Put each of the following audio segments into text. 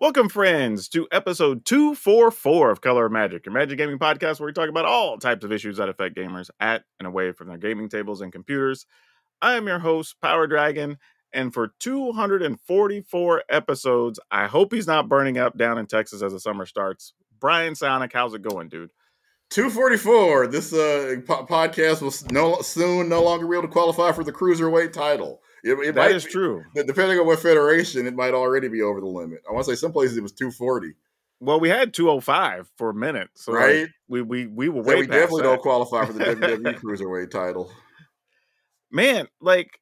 Welcome, friends, to episode 244 of Color of Magic, your Magic Gaming podcast where we talk about all types of issues that affect gamers at and away from their gaming tables and computers. I am your host, Power Dragon, and for 244 episodes, I hope he's not burning up down in Texas as the summer starts. Brian Sonic, how's it going, dude? 244. This podcast will soon no longer be able to qualify for the cruiserweight title. That is true. Depending on what federation, it might already be over the limit. I want to say some places it was 240. Well, we had 205 for a minute, so right? Like, we were way we past definitely that. Don't qualify for the WWE cruiserweight title. Man, like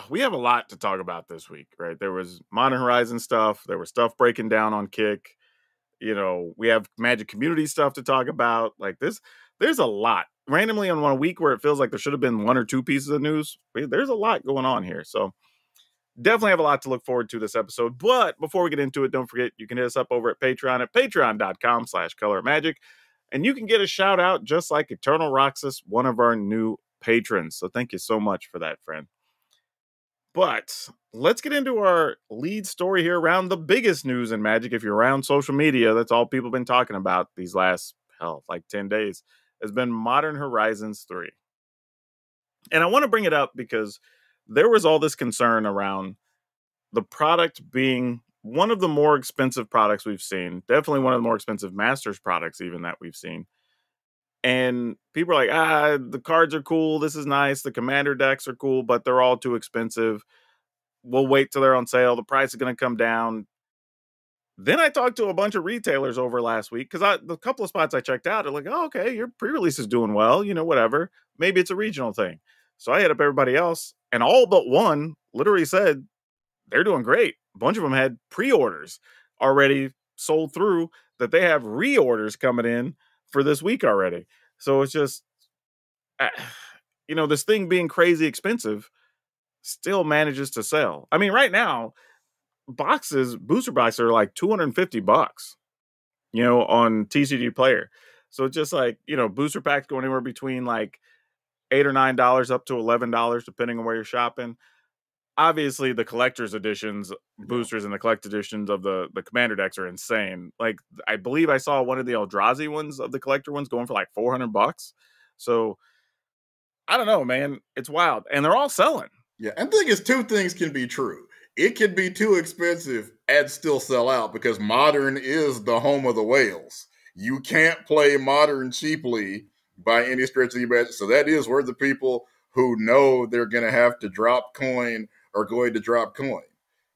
we have a lot to talk about this week, right? There was Modern Horizon stuff. There was stuff breaking down on Kick. You know, we have Magic Community stuff to talk about. Like this, there's a lot. Randomly on one week where it feels like there should have been one or two pieces of news, there's a lot going on here. So definitely have a lot to look forward to this episode. But before we get into it, don't forget, you can hit us up over at Patreon at patreon.com/colormagic. And you can get a shout out just like Eternal Roxas, one of our new patrons. So thank you so much for that, friend. But let's get into our lead story here around the biggest news in Magic. If you're around social media, that's all people have been talking about these last, like 10 days, has been Modern Horizons 3. And I want to bring it up because there was all this concern around the product being one of the more expensive products we've seen. Definitely one of the more expensive Masters products even that we've seen. And people are like, the cards are cool. This is nice. The commander decks are cool, but they're all too expensive. We'll wait till they're on sale. The price is going to come down. Then I talked to a bunch of retailers over last week because the couple of spots I checked out are like, oh, okay, your pre-release is doing well. You know, whatever. Maybe it's a regional thing. So I hit up everybody else, and all but one literally said they're doing great. A bunch of them had pre-orders already sold through that they have reorders coming in for this week already. So it's just, this thing being crazy expensive still manages to sell. I mean, right now, booster boxes are like $250, on TCG Player. So it's just like, booster packs going anywhere between like $8 or $9 up to $11, depending on where you're shopping. Obviously, the collector's editions, boosters and the collector's editions of the commander decks are insane. Like, I believe I saw one of the Eldrazi ones of the collector ones going for like $400. So, I don't know, man. It's wild. And they're all selling. Yeah, and the thing is, two things can be true. It can be too expensive and still sell out because Modern is the home of the whales. You can't play Modern cheaply by any stretch of the imagination. So that is where the people who know they're going to have to drop coin are going to drop coin.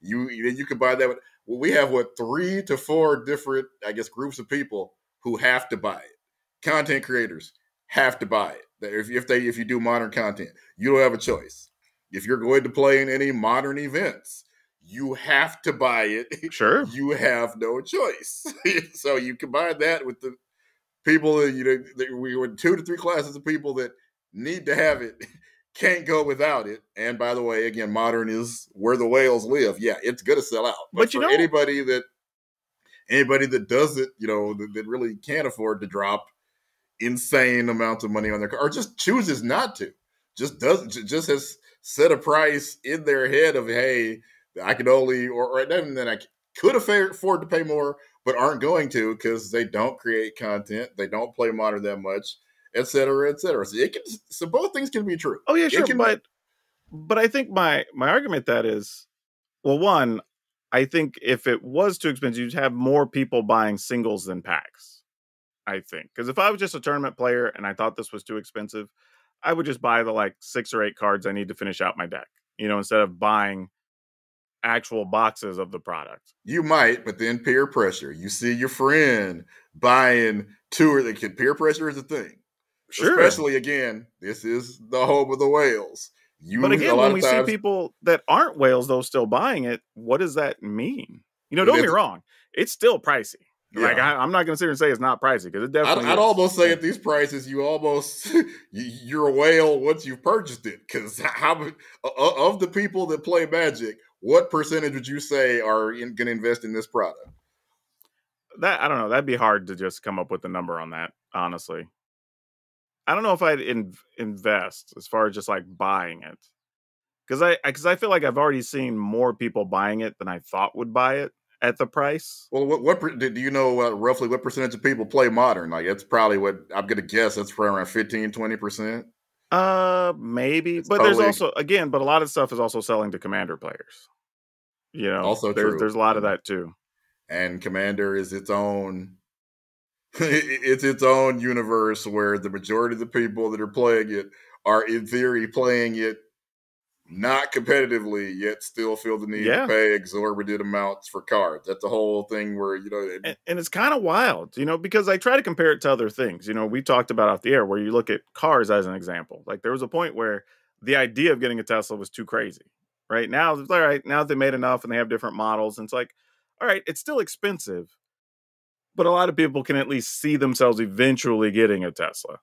You can buy that. Well, we have 3 to 4 different, groups of people who have to buy it. Content creators have to buy it. If you do Modern content, you don't have a choice. If you're going to play in any Modern events, you have to buy it. Sure. You have no choice. So you combine that with the people that we were 2 to 3 classes of people that need to have it, can't go without it. And by the way, again, Modern is where the whales live. Yeah, it's going to sell out. But for anybody that does it, that really can't afford to drop insane amounts of money on their car, or just chooses not to, just has set a price in their head of, hey, I can only, or then I could afford to pay more, but aren't going to because they don't create content, they don't play Modern that much, et cetera, et cetera. So both things can be true. Oh yeah, sure. But I think my argument that is, well, one, I think if it was too expensive, you'd have more people buying singles than packs. I think because if I was just a tournament player and I thought this was too expensive, I would just buy the like 6 or 8 cards I need to finish out my deck, instead of buying actual boxes of the product. You might, but then peer pressure. You see your friend buying 2 or peer pressure is a thing. Sure. Especially, again, this is the home of the whales. But again, when we see people that aren't whales, though, still buying it, what does that mean? Don't get me wrong. It's still pricey. Yeah. Like, I'm not going to sit here and say it's not pricey because it definitely I'd almost say at these prices, you're a whale once you've purchased it. Because of the people that play Magic, what percentage would you say are going to invest in this product? That I don't know. That'd be hard to just come up with a number on that, honestly. I don't know if I'd invest as far as just like buying it. Because I feel like I've already seen more people buying it than I thought would buy it. at the price. Well, do you know roughly what percentage of people play Modern? Like, it's probably what I'm going to guess. That's for around 15-20%. Maybe, It's but there's totally also but a lot of stuff is also selling to Commander players. You know, also true. there's a lot of that too. And Commander is its own. It's its own universe where the majority of the people that are playing it are, in theory, playing it not competitively, yet still feel the need to pay exorbitant amounts for cards. That's the whole thing where, and it's kind of wild, because I try to compare it to other things. We talked about off the air where you look at cars as an example. Like, there was a point where the idea of getting a Tesla was too crazy. Right now, it's all right. Now they made enough and they have different models, and it's like, all right, it's still expensive, but a lot of people can at least see themselves eventually getting a Tesla.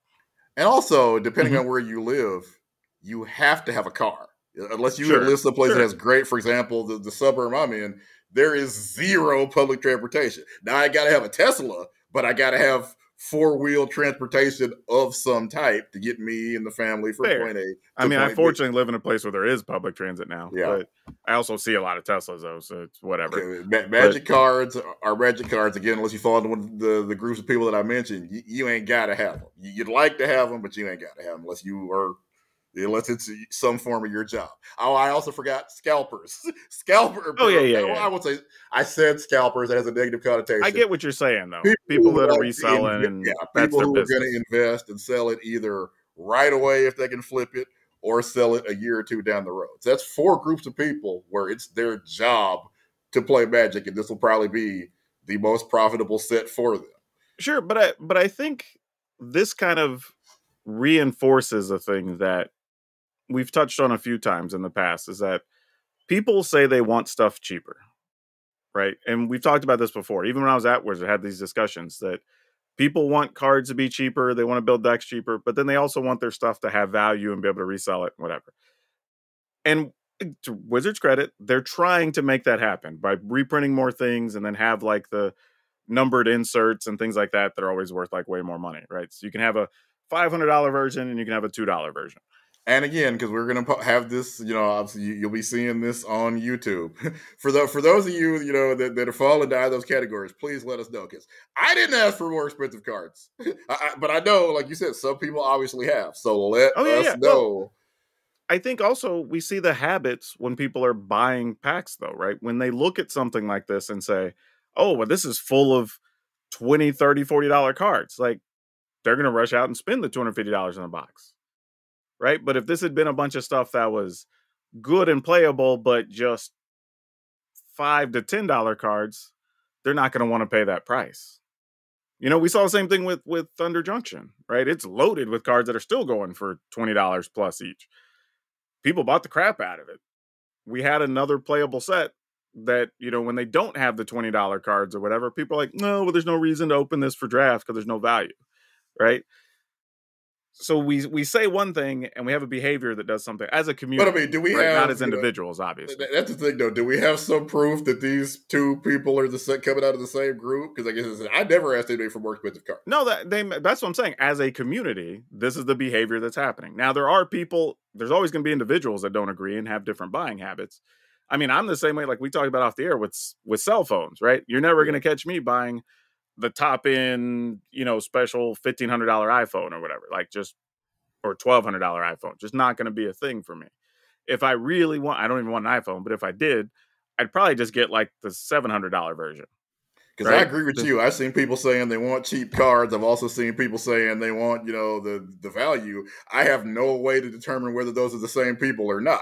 And also, depending on where you live, you have to have a car. Unless you live someplace that has great, for example, the suburb I'm in, there is zero public transportation. Now, I got to have a Tesla, but I got to have four-wheel transportation of some type to get me and the family from point A. I fortunately live in a place where there is public transit now. Yeah. But I also see a lot of Teslas, though, so it's whatever. Okay. Magic cards are magic cards. Again, unless you fall into one of the groups of people that I mentioned, you ain't got to have them. You'd like to have them, but you ain't got to have them unless it's some form of your job. Oh, I also forgot scalpers. Oh, yeah. I would say I said scalpers. That has a negative connotation. I get what you're saying, though. People that are reselling and people who are going to invest and sell it either right away if they can flip it or sell it a year or two down the road. So that's four groups of people where it's their job to play Magic, and this will probably be the most profitable set for them. Sure, but I think this kind of reinforces a thing that we've touched on a few times in the past, is that people say they want stuff cheaper, right? And we've talked about this before. Even when I was at Wizard, I had these discussions that people want cards to be cheaper, they want to build decks cheaper, but then they also want their stuff to have value and be able to resell it and whatever. And to Wizards' credit, they're trying to make that happen by reprinting more things and then have like the numbered inserts and things like that are always worth like way more money, right? So you can have a $500 version and you can have a $2 version. And again, because we're going to have this, obviously you'll be seeing this on YouTube. For those of you, that are falling into either of those categories, please let us know. Because I didn't ask for more expensive cards. But I know, like you said, some people obviously have. So let us know. Well, I think also we see the habits when people are buying packs, though, right? When they look at something like this and say, oh, well, this is full of $20, $30, $40 cards. Like, they're going to rush out and spend the $250 in a box. Right? But if this had been a bunch of stuff that was good and playable, but just $5 to $10 cards, they're not going to want to pay that price. We saw the same thing with Thunder Junction, right? It's loaded with cards that are still going for $20 plus each. People bought the crap out of it. We had another playable set that, when they don't have the $20 cards or whatever, people are like, no, well, there's no reason to open this for draft because there's no value, right? So we say one thing and we have a behavior that does something as a community. But do we have not as individuals? Obviously, that's the thing, though. Do we have some proof that these two people are coming out of the same group? Because I guess I never asked anybody for more expensive cards. No, that's what I'm saying. As a community, this is the behavior that's happening. Now, there are people. There's always going to be individuals that don't agree and have different buying habits. I mean, I'm the same way. Like we talked about off the air with cell phones, right? You're never going to catch me buying the top end, special $1,500 iPhone or whatever. Like or $1,200 iPhone. Just not going to be a thing for me. If I really want, I don't even want an iPhone, but if I did, I'd probably just get like the $700 version. Because I agree with you. I've seen people saying they want cheap cards. I've also seen people saying they want, the value. I have no way to determine whether those are the same people or not.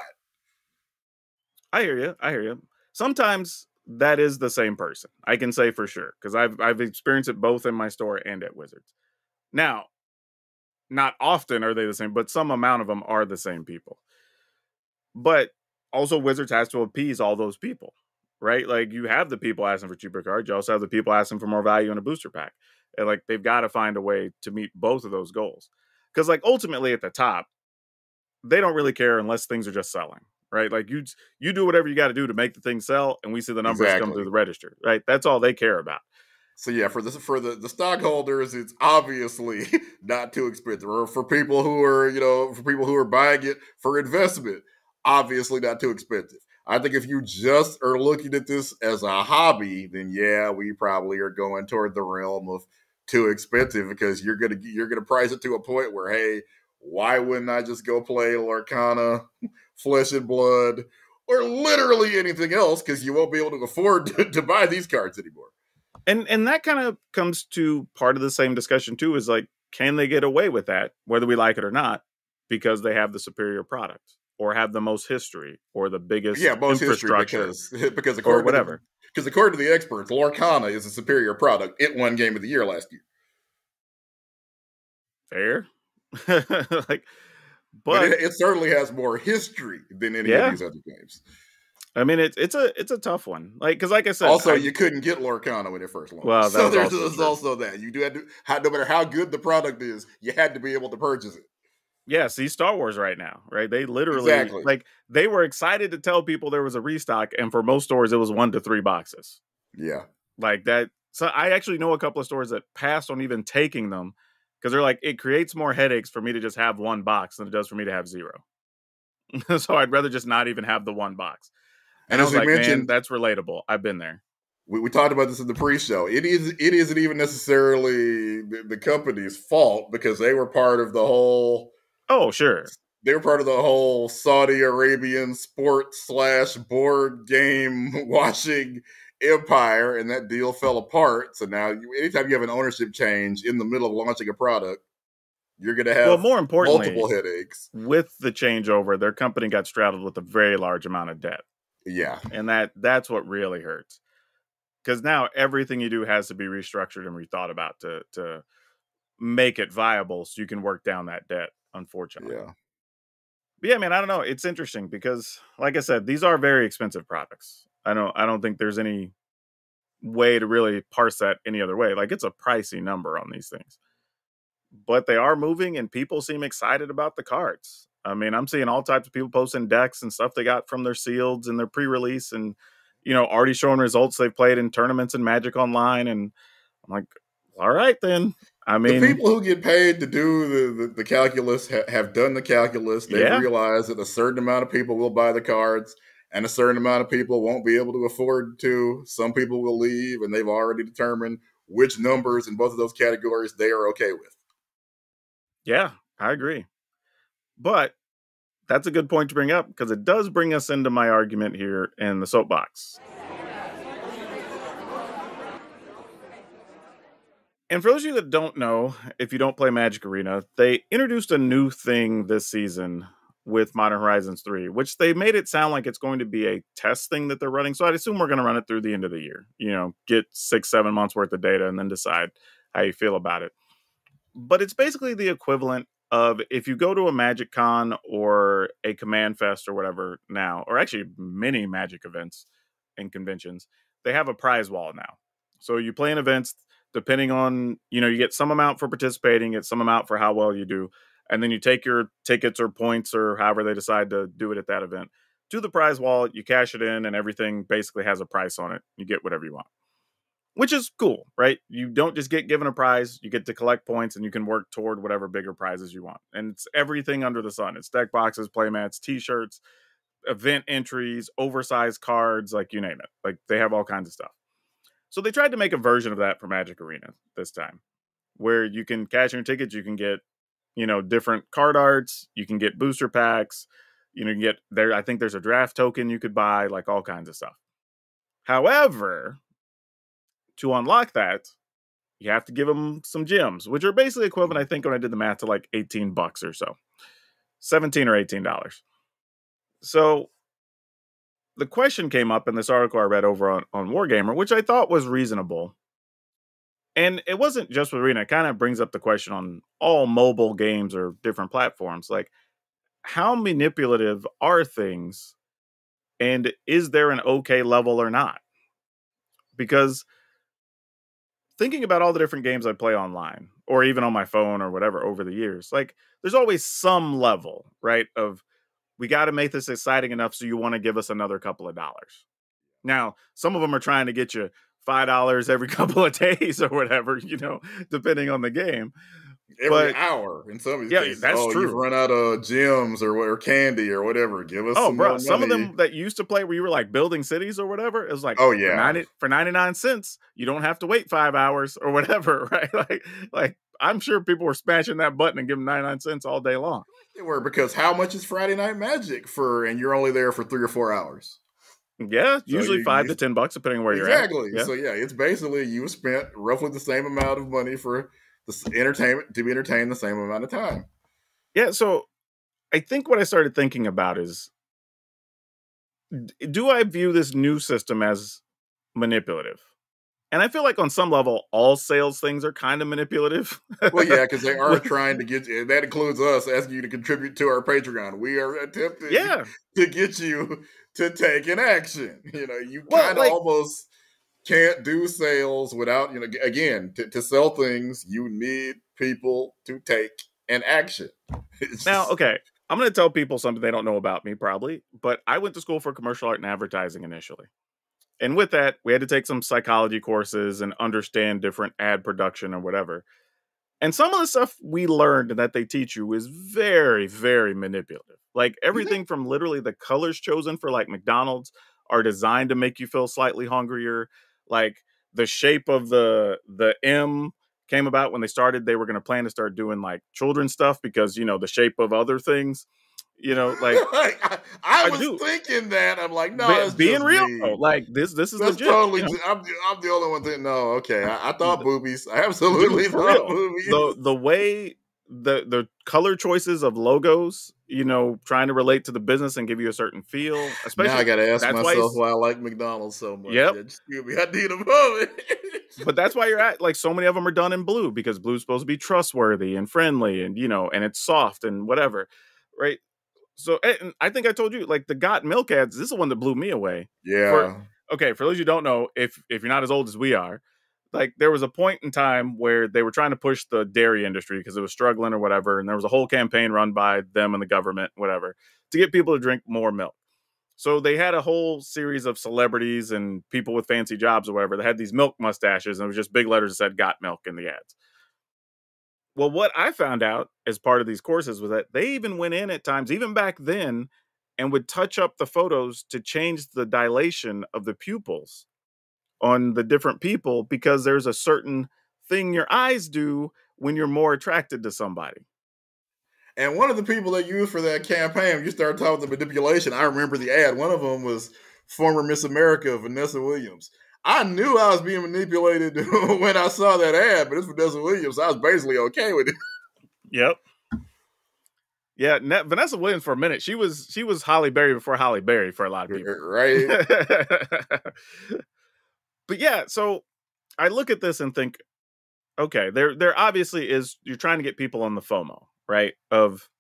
I hear you. Sometimes that is the same person. I can say for sure because I've experienced it both in my store and at Wizards. Now, not often are they the same, but some amount of them are the same people. But also Wizards has to appease all those people, right? Like you have the people asking for cheaper cards. You also have the people asking for more value in a booster pack. And like they've got to find a way to meet both of those goals. Because like ultimately at the top, they don't really care unless things are just selling, right? Like you do whatever you got to do to make the thing sell, and we see the numbers come through the register, right? That's all they care about. So yeah, for the stockholders, it's obviously not too expensive. Or for people who are buying it for investment, obviously not too expensive. I think if you just are looking at this as a hobby, then yeah, we probably are going toward the realm of too expensive, because you're gonna price it to a point where, hey, why wouldn't I just go play Lorcana, Flesh and Blood, or literally anything else, because you won't be able to afford to buy these cards anymore. And that kind of comes to part of the same discussion too, is like, can they get away with that, whether we like it or not, because they have the superior product or have the most history or the biggest most infrastructure history, because or according whatever. According to the experts, Lorcana is a superior product. It won Game of the Year last year. Fair. Like, but it certainly has more history than any of these other games. I mean, it's a tough one. Like, because like I said, also you couldn't get Lorcana when it first launched. Well, so there's also that you do have to, no matter how good the product is, you had to be able to purchase it. Yeah, see Star Wars right now, right? They literally like they were excited to tell people there was a restock, and for most stores it was 1 to 3 boxes. Yeah, like that. So I actually know a couple of stores that passed on even taking them because they're like, it creates more headaches for me to just have 1 box than it does for me to have 0. So I'd rather just not even have the 1 box. And I was like, mentioned, man, that's relatable. I've been there. We talked about this in the pre-show. It isn't even necessarily the company's fault, because they were part of the whole. Oh, sure. They were part of the whole Saudi Arabian sports / board game washing empire, and that deal fell apart. So now, anytime you have an ownership change in the middle of launching a product, you're going to have more importantly, multiple headaches. With the changeover, their company got straddled with a very large amount of debt. Yeah. And that's what really hurts. Because now everything you do has to be restructured and rethought about to make it viable so you can work down that debt, unfortunately. Yeah. But yeah, man, I don't know. It's interesting because, like I said, these are very expensive products. I don't think there's any way to really parse that any other way. Like, it's a pricey number on these things. But they are moving and people seem excited about the cards. I mean, I'm seeing all types of people posting decks and stuff they got from their sealeds and their pre-release and, already showing results they've played in tournaments and Magic Online. And I'm like, all right, then. I mean, the people who get paid to do the calculus have done the calculus. They've realized that a certain amount of people will buy the cards and a certain amount of people won't be able to afford to. Some people will leave, and they've already determined which numbers in both of those categories they are okay with. Yeah, I agree. But that's a good point to bring up because it does bring us into my argument here in the soapbox. And for those of you that don't know, if you don't play Magic Arena, they introduced a new thing this season with Modern Horizons 3, which they made it sound like it's going to be a test thing that they're running. So I'd assume we're going to run it through the end of the year, get 6-7 months worth of data and then decide how you feel about it. But it's basically the equivalent of if you go to a Magic Con or a Command Fest or whatever now, or actually many Magic events and conventions, they have a prize wall now. So you play in events, depending on, you get some amount for participating, get some amount for how well you do. And then you take your tickets or points or however they decide to do it at that event to the prize wall, you cash it in, and everything basically has a price on it. You get whatever you want. Which is cool, right? You don't just get given a prize, you get to collect points and you can work toward whatever bigger prizes you want. And it's everything under the sun. It's deck boxes, playmats, t-shirts, event entries, oversized cards, like you name it. Like they have all kinds of stuff. So they tried to make a version of that for Magic Arena this time, where you can cash in your tickets, you can get, different card arts, you can get booster packs, you can get there. I think there's a draft token you could buy, like all kinds of stuff. However, to unlock that, you have to give them some gems, which are basically equivalent, I think, when I did the math, to like $18 or so. $17 or $18. So the question came up in this article I read over on Wargamer, which I thought was reasonable. And it wasn't just with Arena. It kind of brings up the question on all mobile games or different platforms. Like, how manipulative are things? And is there an okay level or not? Because thinking about all the different games I play online or even on my phone or whatever over the years, like there's always some level, right? Of we got to make this exciting enough so you want to give us another couple of dollars. Now, some of them are trying to get you $5 every couple of days or whatever, depending on the game. every But hour in some of these yeah, cases. that's Oh, you've true. run out of gems or candy or whatever. Give us Oh, some more bro, some of money. them that used to play where you were like building cities or whatever, it was like Oh for yeah. 99 cents, you don't have to wait 5 hours or whatever, right? Like I'm sure people were smashing that button and giving 99 cents all day long. They were, because how much is Friday Night Magic for, and you're only there for 3 or 4 hours. Yeah, So usually you $5 to $10 depending on where you're at. exactly. Yeah. So yeah, it's basically you spent roughly the same amount of money for the entertainment to be entertained the same amount of time. Yeah, so I think what I started thinking about is, do I view this new system as manipulative? And I feel like on some level, all sales things are kind of manipulative. Well, yeah, because they are trying to get you, and that includes us asking you to contribute to our Patreon. We are attempting Yeah. to get you to take an action. You Well, kind of like, almost can't do sales without, again, to sell things, you need people to take an action. now, okay, I'm going to tell people something they don't know about me probably, but I went to school for commercial art and advertising initially. And with that, we had to take some psychology courses and understand different ad production or whatever. And some of the stuff we learned that they teach you is very, very manipulative. Like everything from literally the colors chosen for like McDonald's are designed to make you feel slightly hungrier. Like the shape of the M came about when they started. They were going to plan to start doing like children's stuff because the shape of other things. Like I I was do. thinking that. I'm like, no, it's Being just real though, me. like this is That's legit. totally. I'm the only one that. No, okay. I thought boobies. I absolutely Dude, for thought real. boobies. The way the color choices of logos, trying to relate to the business and give you a certain feel, Now I especially got to ask that's why myself why I like McDonald's so much. yep. Yeah, just excuse me. I need a moment. But that's why you're at like so many of them are done in blue because blue's supposed to be trustworthy and friendly and and it's soft and whatever, right? So and I think I told you like the Got Milk ads. This is the one that blew me away. For Yeah. okay, for those you don't know, if you're not as old as we are, like there was a point in time where they were trying to push the dairy industry because it was struggling or whatever, and there was a whole campaign run by them and the government, whatever, to get people to drink more milk. So they had a whole series of celebrities and people with fancy jobs or whatever that had these milk mustaches, and it was just big letters that said "Got Milk" in the ads. Well, what I found out as part of these courses was that they even went in at times, even back then, and would touch up the photos to change the dilation of the pupils on the different people because there's a certain thing your eyes do when you're more attracted to somebody. And one of the people they used for that campaign, you started talking about manipulation. I remember the ad. One of them was former Miss America, Vanessa Williams. I knew I was being manipulated when I saw that ad, but it's Vanessa Williams. I was basically okay with it. Yep. Yeah, Vanessa Williams for a minute. She was Holly Berry before Holly Berry for a lot of people. Right. But yeah, so I look at this and think, okay, there obviously is, you're trying to get people on the FOMO, right? Of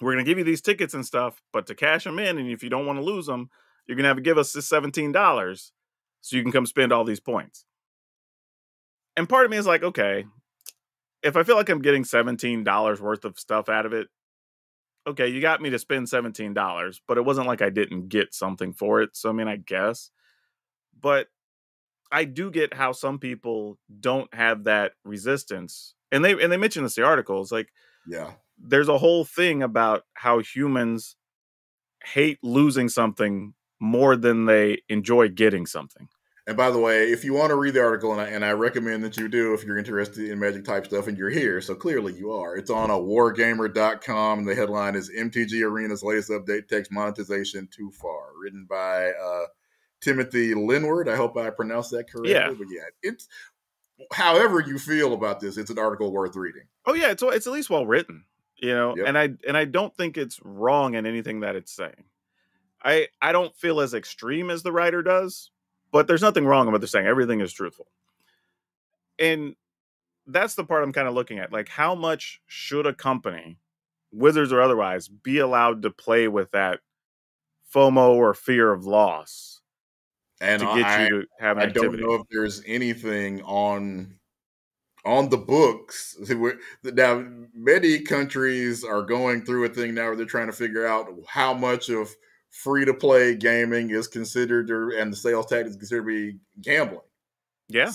we're going to give you these tickets and stuff, but to cash them in, and if you don't want to lose them, you're going to have to give us this $17 so you can come spend all these points. And part of me is like, okay, if I feel like I'm getting $17 worth of stuff out of it, okay, you got me to spend $17, but it wasn't like I didn't get something for it. So, I mean, I guess. But I do get how some people don't have that resistance. And they mention this in the articles. Like, Yeah. there's a whole thing about how humans hate losing something more than they enjoy getting something. And by the way, if you want to read the article, and I recommend that you do if you're interested in Magic type stuff and you're here, so clearly you are. It's on wargamer.com, and the headline is MTG Arena's latest update takes monetization too far. Written by Timothy Linward. I hope I pronounced that correctly. Yeah. But yeah, it's however you feel about this, it's an article worth reading. Oh yeah, it's at least well written, Yep. and I don't think it's wrong in anything that it's saying. I don't feel as extreme as the writer does, but there's nothing wrong with what they're saying. Everything is truthful. And that's the part I'm kind of looking at. Like, how much should a company, Wizards or otherwise, be allowed to play with that FOMO or fear of loss And to get you to have an I activity? don't know if there's anything on the books. Now, many countries are going through a thing now where they're trying to figure out how much of free-to-play gaming is considered, and the sales tax is considered to be gambling. Yeah.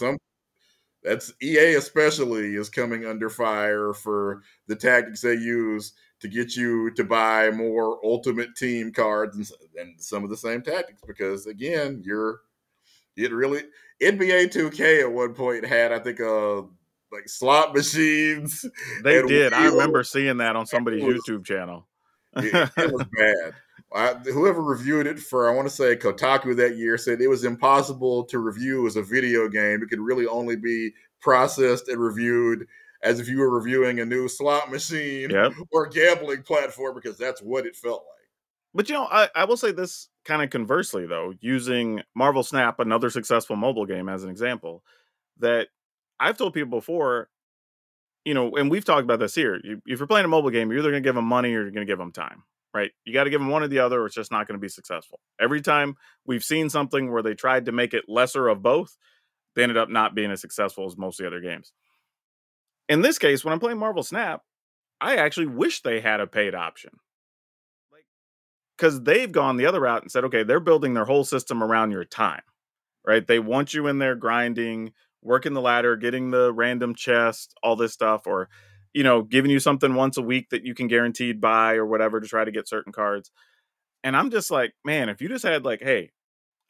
That's EA especially is coming under fire for the tactics they use to get you to buy more Ultimate Team cards and some of the same tactics. Because again, NBA 2K at one point had, I think, like slot machines They and did. I wheels. remember seeing that on somebody's It was YouTube channel. it was bad. Whoever reviewed it for, I want to say, Kotaku that year said it was impossible to review as a video game. It could really only be processed and reviewed as if you were reviewing a new slot machine Yep. or gambling platform, because that's what it felt like. But I will say this kind of conversely, though, using Marvel Snap, another successful mobile game, as an example, that I've told people before, and we've talked about this here. If you're playing a mobile game, you're either going to give them money or you're going to give them time, right? You got to give them one or the other, or it's just not going to be successful. Every time we've seen something where they tried to make it lesser of both, they ended up not being as successful as most of the other games. In this case, when I'm playing Marvel Snap, I actually wish they had a paid option. Because they've gone the other route and said, okay, they're building their whole system around your time, right? They want you in there grinding, working the ladder, getting the random chest, all this stuff, or, giving you something once a week that you can guaranteed buy or whatever to try to get certain cards. And I'm just like, man, if you just had like, hey,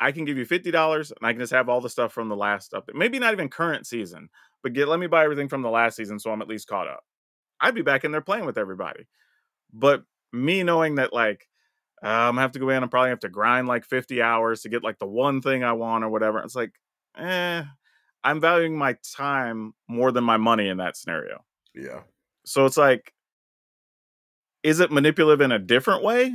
I can give you $50 and I can just have all the stuff from the last update, maybe not even current season, but let me buy everything from the last season so I'm at least caught up. I'd be back in there playing with everybody. But me knowing that, like, I'm gonna have to go in and probably have to grind like 50 hours to get like the one thing I want or whatever. It's like, I'm valuing my time more than my money in that scenario. Yeah. So it's like, is it manipulative in a different way?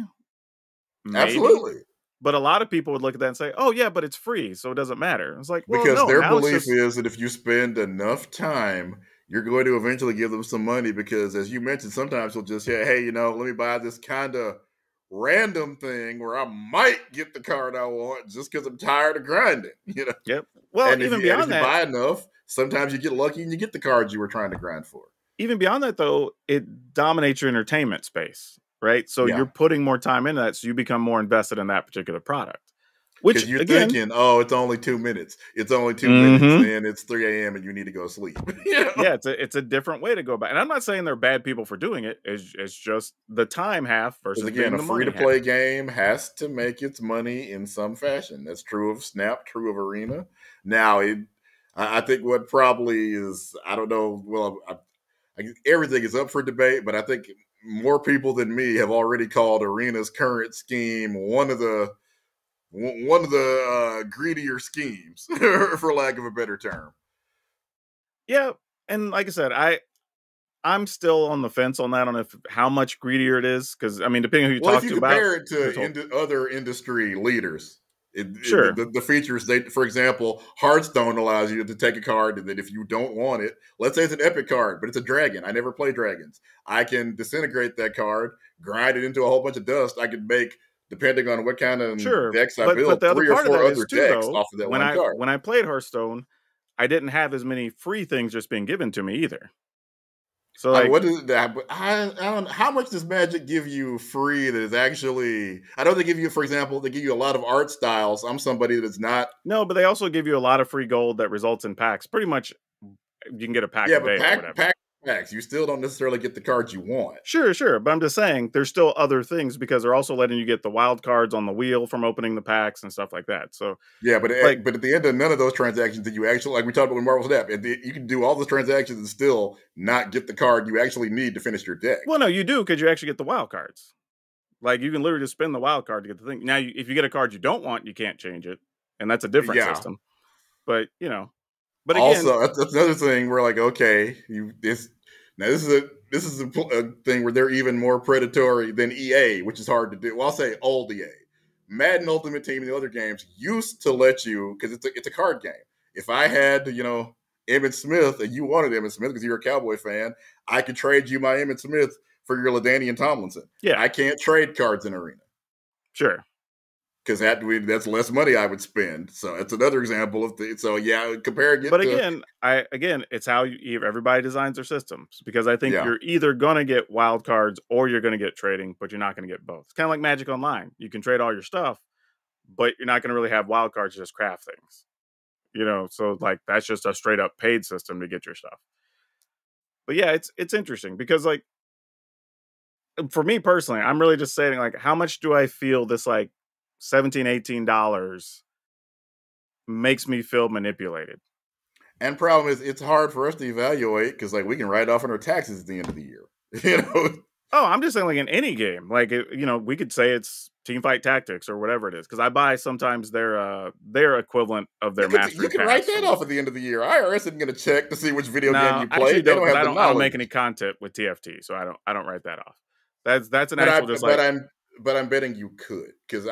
Maybe. Absolutely. But a lot of people would look at that and say, oh yeah, but it's free, so it doesn't matter. It's like, well, because no, their belief is that if you spend enough time, you're going to eventually give them some money, because as you mentioned, sometimes you'll just say, hey, let me buy this kind of random thing where I might get the card I want just because I'm tired of grinding, Yep. Well, and even if you that, buy enough, sometimes you get lucky and you get the cards you were trying to grind for. Even beyond that, though, it dominates your entertainment space, right? So you're putting more time into that, so you become more invested in that particular product. Which, you're again, thinking, oh, it's only 2 minutes. It's only 2 minutes, and it's 3 a.m. and you need to go sleep. Yeah, it's a different way to go about it. And I'm not saying they're bad people for doing it. It's just the time half versus again, being a the money free-to-play half. game has to make its money in some fashion. That's true of Snap, true of Arena. Now, I think what probably is, I don't know, well, everything is up for debate, but I think more people than me have already called Arena's current scheme one of the greedier schemes, for lack of a better term. Yeah, and like I said, I'm still on the fence on that, on how much greedier it is, because I mean, depending on who you talk if you to about compare it to other industry leaders, sure, the features for example, Hearthstone allows you to take a card that if you don't want it, let's say it's an epic card, but it's a dragon. I never play dragons. I can disintegrate that card, grind it into a whole bunch of dust. I could make, depending on what kind of decks I build, but the other 3 or part of 4 that other is too, decks though, off of that one card. When I played Hearthstone, I didn't have as many free things just being given to me either. So like, what is that? I don't. How much does Magic give you free that is actually? I know they give you, for example, they give you a lot of art styles. I'm somebody that's not. No, but they also give you a lot of free gold that results in packs. Pretty much, you can get a pack a day or whatever. Packs. You still don't necessarily get the cards you want. Sure. But I'm just saying there's still other things, because they're also letting you get the wild cards on the wheel from opening the packs and stuff like that. So yeah, but at the end of none of those transactions did you actually, like we talked about with Marvel Snap, you can do all the transactions and still not get the card you actually need to finish your deck. Well, no, you do, because you actually get the wild cards. Like, you can literally just spin the wild card to get the thing. Now, if you get a card you don't want, you can't change it, and that's a different system. But but again, also that's another thing. We're like, okay, this is a thing where they're even more predatory than EA, which is hard to do. Well, I'll say old EA. Madden Ultimate Team and the other games used to let you, because it's a card game. If I had, Emmitt Smith and you wanted Emmitt Smith because you're a Cowboy fan, I could trade you my Emmitt Smith for your LaDainian Tomlinson. Yeah. I can't trade cards in Arena. Sure. Because that's less money I would spend. So that's another example of comparing it. But again, it's how everybody designs their systems, because I think you're either going to get wild cards or you're going to get trading, but you're not going to get both. It's kind of like Magic Online. You can trade all your stuff, but you're not going to really have wild cards to just craft things. So like that's just a straight up paid system to get your stuff. But yeah, it's interesting because like for me personally, I'm really just saying like how much do I feel this like $17-18 makes me feel manipulated. And problem is, it's hard for us to evaluate because, like, we can write off on our taxes at the end of the year. Oh, I'm just saying, like in any game, like we could say it's Teamfight Tactics or whatever it is, because I buy sometimes their equivalent of their mastery. You can pass write that off at the end of the year. IRS isn't going to check to see which video game you actually played. They don't have I the don't. knowledge. I don't make any content with TFT, so I don't write that off. That's an actual just but like. But I'm betting you could because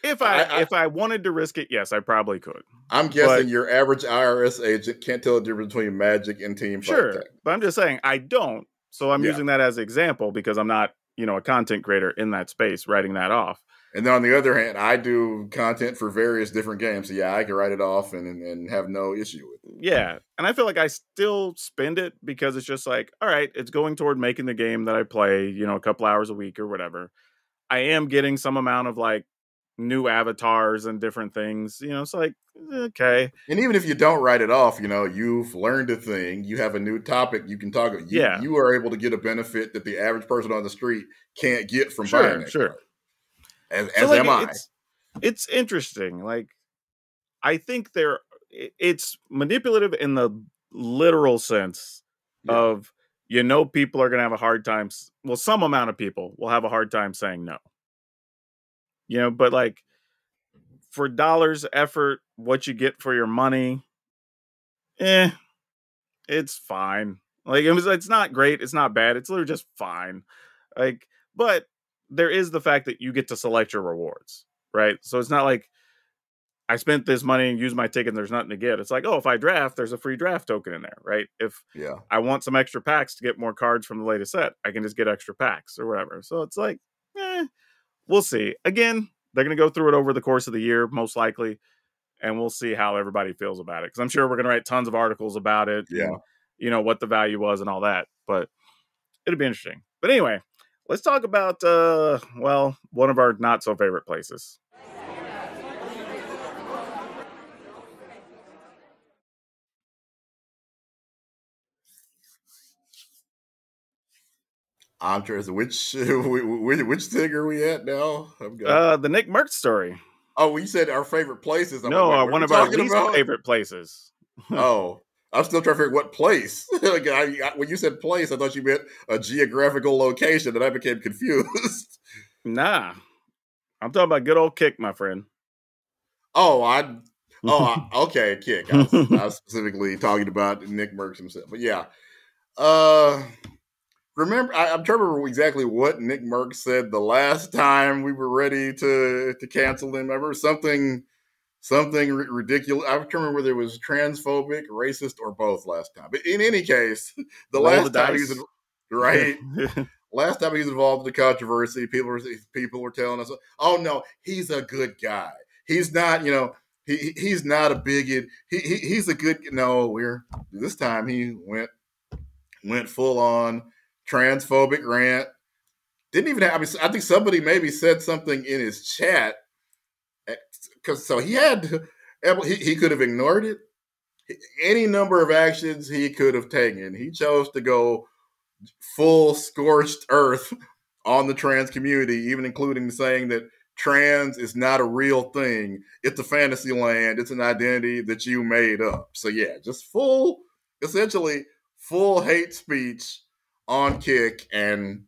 if I wanted to risk it, yes, I probably could. I'm guessing your average IRS agent can't tell the difference between Magic and Teamfight. Sure, but I'm just saying I don't. So I'm using that as an example because I'm not, a content creator in that space writing that off. And then on the other hand, I do content for various different games. So yeah, I can write it off and have no issue with it. Yeah. And I feel like I still spend it because it's just like, all right, it's going toward making the game that I play, a couple hours a week or whatever. I am getting some amount of like new avatars and different things, it's like, okay. And even if you don't write it off, you've learned a thing, you have a new topic you can talk about. You are able to get a benefit that the average person on the street can't get from buying that card. As am I. It's interesting. Like, I think it's manipulative in the literal sense of, people are going to have a hard time. Well, some amount of people will have a hard time saying no. But like for dollars, effort, what you get for your money, it's fine. Like it's not great. It's not bad. It's literally just fine. Like, but there is the fact that you get to select your rewards, right? So it's not like I spent this money and used my ticket and there's nothing to get. It's like, oh, if I draft, there's a free draft token in there, right? If I want some extra packs to get more cards from the latest set, I can just get extra packs or whatever. So it's like, we'll see. Again, they're going to go through it over the course of the year, most likely, and we'll see how everybody feels about it. Because I'm sure we're going to write tons of articles about it. Yeah. And, what the value was and all that. But it'll be interesting. But anyway, let's talk about, one of our not so favorite places. I'm curious, which thing are we at now? The NickMercs story. Oh, we said our favorite places. No, one of our least favorite places. Oh, I'm still trying to figure out what place. When you said place, I thought you meant a geographical location, and I became confused. Nah, I'm talking about good old Kick, my friend. Okay, Kick. I was specifically talking about NickMercs himself, but yeah. Remember, I'm trying to remember exactly what NickMercs said the last time we were ready to cancel him. I remember something ridiculous. I can't remember whether it was transphobic, racist, or both last time. But in any case, last time he was involved in the controversy, people were telling us, "Oh no, he's a good guy. He's not, he's not a bigot. He's a good." No, this time he went full on transphobic rant. Didn't even have. I think somebody maybe said something in his chat. Because he could have ignored it. Any number of actions he could have taken. He chose to go full scorched earth on the trans community, even including saying that trans is not a real thing. It's a fantasy land. It's an identity that you made up. So yeah, just essentially full hate speech on Kick. And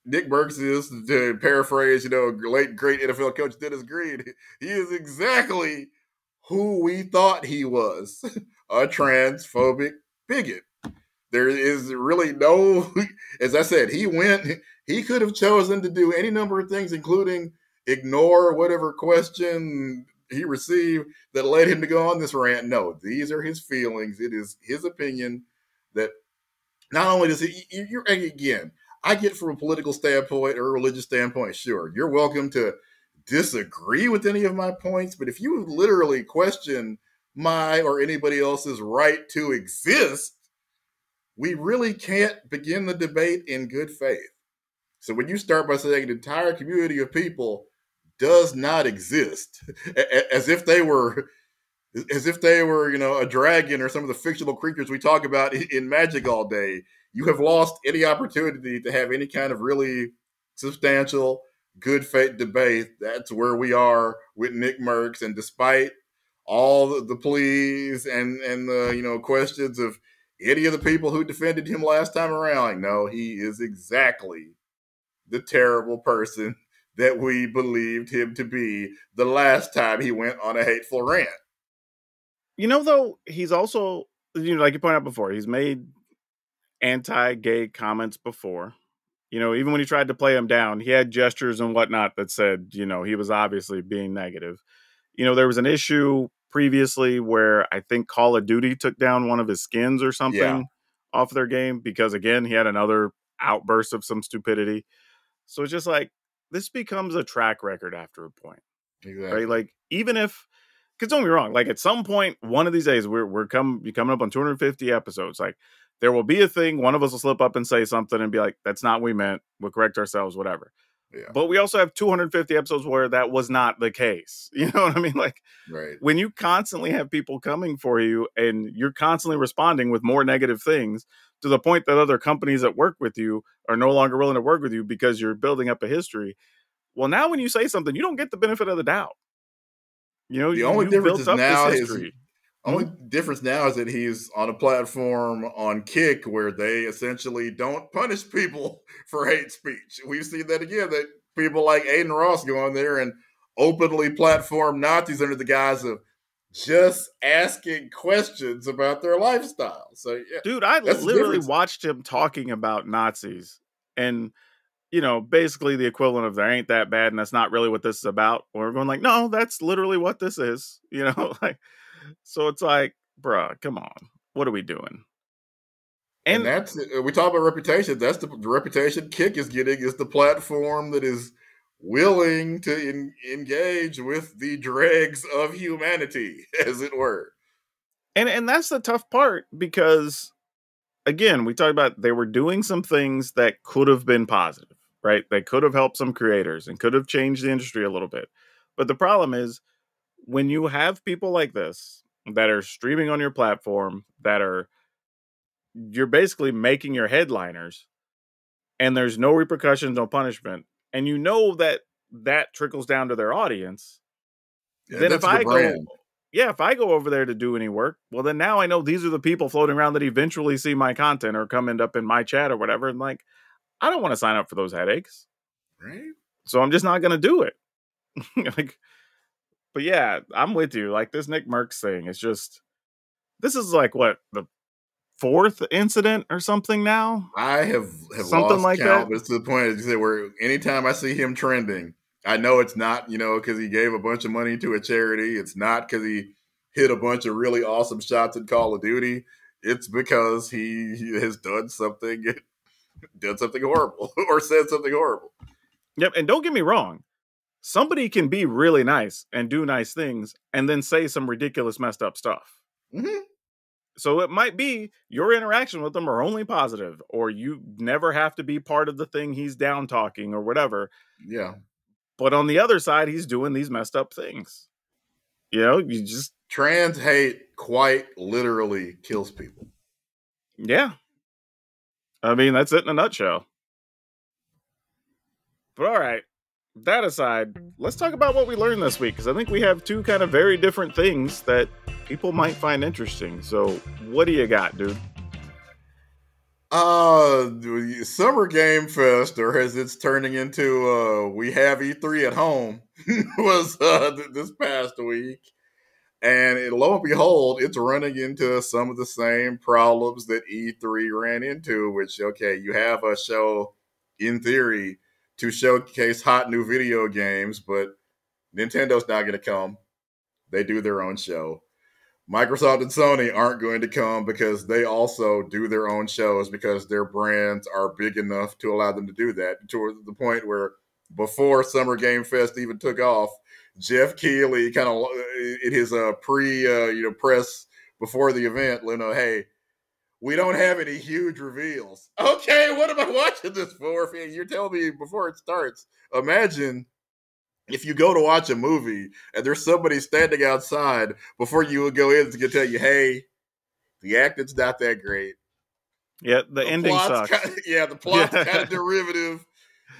NickMercs is, to paraphrase, late great NFL coach Dennis Green, he is exactly who we thought he was, a transphobic bigot. There is really no, as I said, he could have chosen to do any number of things, including ignore whatever question he received that led him to go on this rant. No, these are his feelings. It is his opinion that not only does again, I get from a political standpoint or a religious standpoint, sure, you're welcome to disagree with any of my points, but if you literally question my or anybody else's right to exist, we really can't begin the debate in good faith. So when you start by saying an entire community of people does not exist, as if they were as if they were, a dragon or some of the fictional creatures we talk about in Magic all day. You have lost any opportunity to have any kind of really substantial, good faith debate. That's where we are with NickMercs, and despite all the pleas and the questions of any of the people who defended him last time around, like, no, he is exactly the terrible person that we believed him to be the last time he went on a hateful rant. Though, he's also, like you pointed out before, he's made anti-gay comments before. Even when he tried to play him down, he had gestures and whatnot that said, he was obviously being negative. There was an issue previously where I think Call of Duty took down one of his skins or something off their game because, again, he had another outburst of some stupidity. So it's just like, this becomes a track record after a point. Exactly. Right? Like, even if, because don't get me wrong, like at some point, one of these days, we're coming up on 250 episodes. Like, there will be a thing, one of us will slip up and say something and be like, that's not what we meant. We'll correct ourselves, whatever. Yeah. But we also have 250 episodes where that was not the case. You know what I mean? Like, right. When you constantly have people coming for you and you're constantly responding with more negative things to the point that other companies that work with you are no longer willing to work with you because you're building up a history. Well, now when you say something, you don't get the benefit of the doubt. The only difference is now Only difference now is that he's on a platform on Kick where they essentially don't punish people for hate speech. We've seen that again, that people like Aiden Ross go on there and openly platform Nazis under the guise of just asking questions about their lifestyle. So, yeah. Dude, I literally watched him talking about Nazis and, basically the equivalent of there ain't that bad and that's not really what this is about. Or we're going like, no, that's literally what this is, like. So it's like, bruh, come on. What are we doing? And that's, we talk about reputation. That's the reputation Kick is getting, is the platform that is willing to engage with the dregs of humanity, as it were. And that's the tough part because, again, we talked about they were doing some things that could have been positive, right? They could have helped some creators and could have changed the industry a little bit. But the problem is when you have people like this that are streaming on your platform, you're basically making your headliners and there's no repercussions, no punishment. And that trickles down to their audience. Yeah, then if I go over there to do any work, well, then now I know these are the people floating around that eventually see my content or come end up in my chat or whatever. And like, I don't want to sign up for those headaches. Right. So I'm just not going to do it. But yeah, I'm with you. Like this NickMercs thing, it's just, this is like what, the fourth incident or something now? I have something lost like count, that. but it's to the point, as you said, where anytime I see him trending, I know it's not, because he gave a bunch of money to a charity. It's not because he hit a bunch of really awesome shots in Call of Duty. It's because he has done something horrible or said something horrible. Yep, and don't get me wrong. Somebody can be really nice and do nice things and then say some ridiculous messed up stuff. Mm-hmm. So it might be your interaction with them are only positive, or you never have to be part of the thing he's down talking or whatever. Yeah. But on the other side, he's doing these messed up things. You just... Trans hate quite literally kills people. Yeah. I mean, that's it in a nutshell. But all right. That aside, let's talk about what we learned this week, because I think we have two kind of very different things that people might find interesting. So what do you got, dude? Summer Game Fest, or as it's turning into we have E3 at home, was this past week. And lo and behold, it's running into some of the same problems that E3 ran into, which, okay, you have a show, in theory, to showcase hot new video games, but Nintendo's not going to come. They do their own show. Microsoft and Sony aren't going to come because they also do their own shows because their brands are big enough to allow them to do that, to the point where before Summer Game Fest even took off, Jeff Keighley kind of in his press before the event, hey, we don't have any huge reveals. Okay, what am I watching this for? If you're telling me before it starts, imagine if you go to watch a movie and there's somebody standing outside before you would go in to tell you, hey, the acting's not that great. Yeah, the ending sucks. The plot's kind of derivative.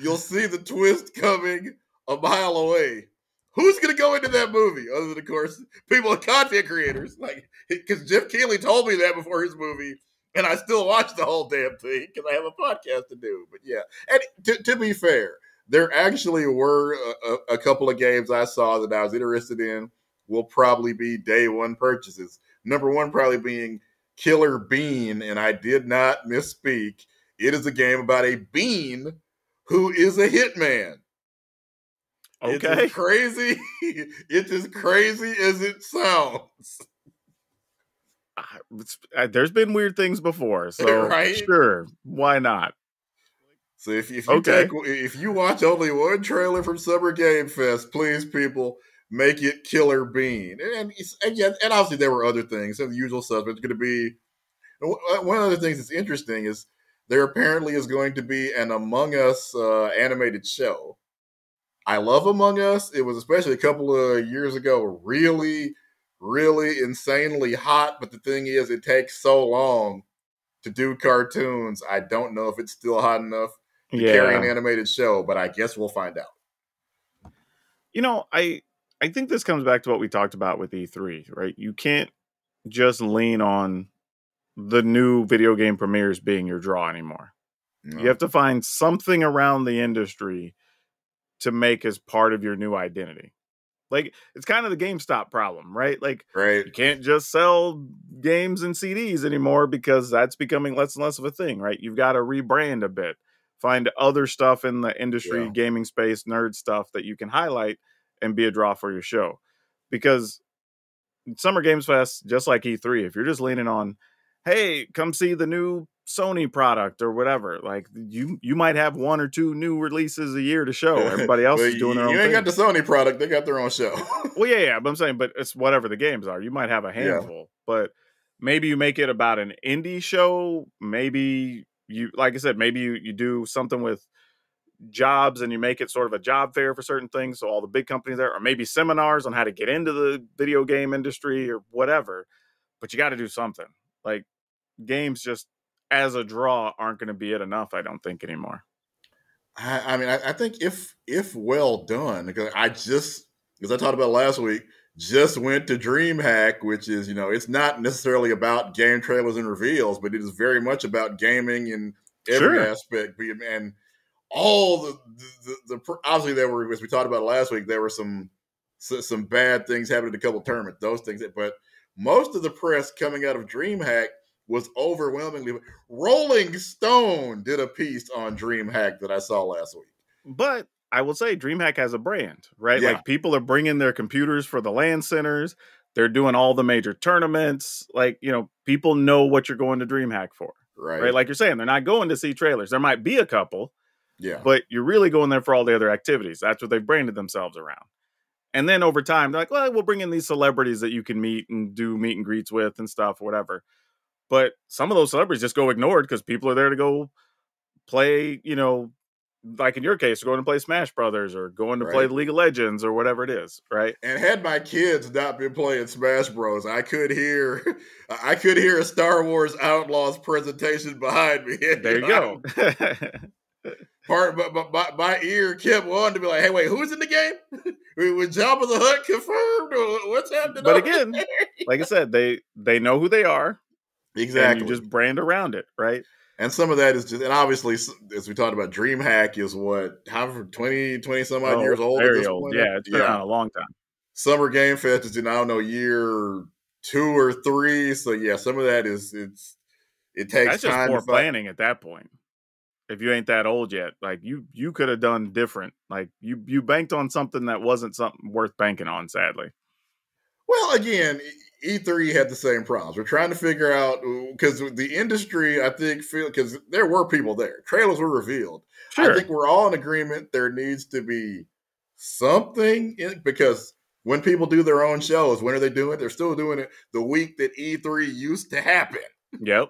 You'll see the twist coming a mile away. Who's going to go into that movie other than, of course, people, content creators? Like, because Jeff Keighley told me that before his movie, and I still watch the whole damn thing because I have a podcast to do. But yeah, and to be fair, there actually were a couple of games I saw that I was interested in. Will probably be day one purchases. Number one probably being Killer Bean, and I did not misspeak. It is a game about a bean who is a hitman. Okay. It's as crazy. It's as crazy as it sounds. There's been weird things before, so right? Sure, why not? So if you watch only one trailer from Summer Game Fest, please, people, make it Killer Bean. And obviously there were other things. So the usual suspects going to be. One of the things that's interesting is there apparently is going to be an Among Us animated show. I love Among Us. It was, especially a couple of years ago, really, really insanely hot. But the thing is, it takes so long to do cartoons. I don't know if it's still hot enough to carry an animated show, but I guess we'll find out. You know, I think this comes back to what we talked about with E3, right? You can't just lean on the new video game premieres being your draw anymore. No. You have to find something around the industry to make as part of your new identity. Like, it's kind of the GameStop problem, right? Like, you can't just sell games and CDs anymore because that's becoming less and less of a thing, right? You've got to rebrand a bit, find other stuff in the industry, gaming space, nerd stuff that you can highlight and be a draw for your show. Because Summer Games Fest, just like E3, if you're just leaning on, hey, come see the new Sony product or whatever, like you might have one or two new releases a year to show. Everybody else is doing their own thing. You ain't got the Sony product, they got their own show. Well, yeah, but I'm saying, but it's whatever the games are. You might have a handful, but maybe you make it about an indie show. Maybe you, like I said, maybe you do something with jobs and you make it sort of a job fair for certain things, so all the big companies there, or maybe seminars on how to get into the video game industry or whatever. But you got to do something. Like, games just as a draw aren't going to be it enough, I don't think, anymore. I mean, I think if well done, because as I talked about last week, just went to DreamHack, which is, it's not necessarily about game trailers and reveals, but it is very much about gaming in every aspect. And all the obviously there were, as we talked about last week, there were some bad things happening at a couple of tournaments, those things, but most of the press coming out of DreamHack was overwhelmingly. Rolling Stone did a piece on DreamHack that I saw last week. But I will say DreamHack has a brand, right? Yeah. Like, people are bringing their computers for the LAN centers. They're doing all the major tournaments. Like, people know what you're going to DreamHack for, right? Like you're saying, they're not going to see trailers. There might be a couple, but you're really going there for all the other activities. That's what they've branded themselves around. And then over time, they're like, well, we'll bring in these celebrities that you can meet and do meet and greets with and stuff, whatever. But some of those celebrities just go ignored because people are there to go play, like in your case, going to play Smash Brothers or going to play League of Legends or whatever it is, right? And had my kids not been playing Smash Bros, I could hear a Star Wars Outlaws presentation behind me. There you go. My ear kept wanting to be like, hey, wait, who's in the game? Was Jabba the Hutt confirmed? What's happening? But again, like I said, they know who they are. Exactly. And you just brand around it, right? And some of that is just, and obviously, as we talked about, DreamHack is however, 20 some odd years old at this point. Yeah, it's been around a long time. Summer Game Fest is in, I don't know, year 2 or 3. So yeah, some of that it takes time. That's just more planning at that point. If you ain't that old yet, like you could have done different. Like you banked on something that wasn't something worth banking on, sadly. Well, again, E3 had the same problems. We're trying to figure out, because the industry, I think, because there were people there. Trailers were revealed. Sure. I think we're all in agreement there needs to be something, because when people do their own shows, when are they doing it? They're still doing it the week that E3 used to happen. Yep.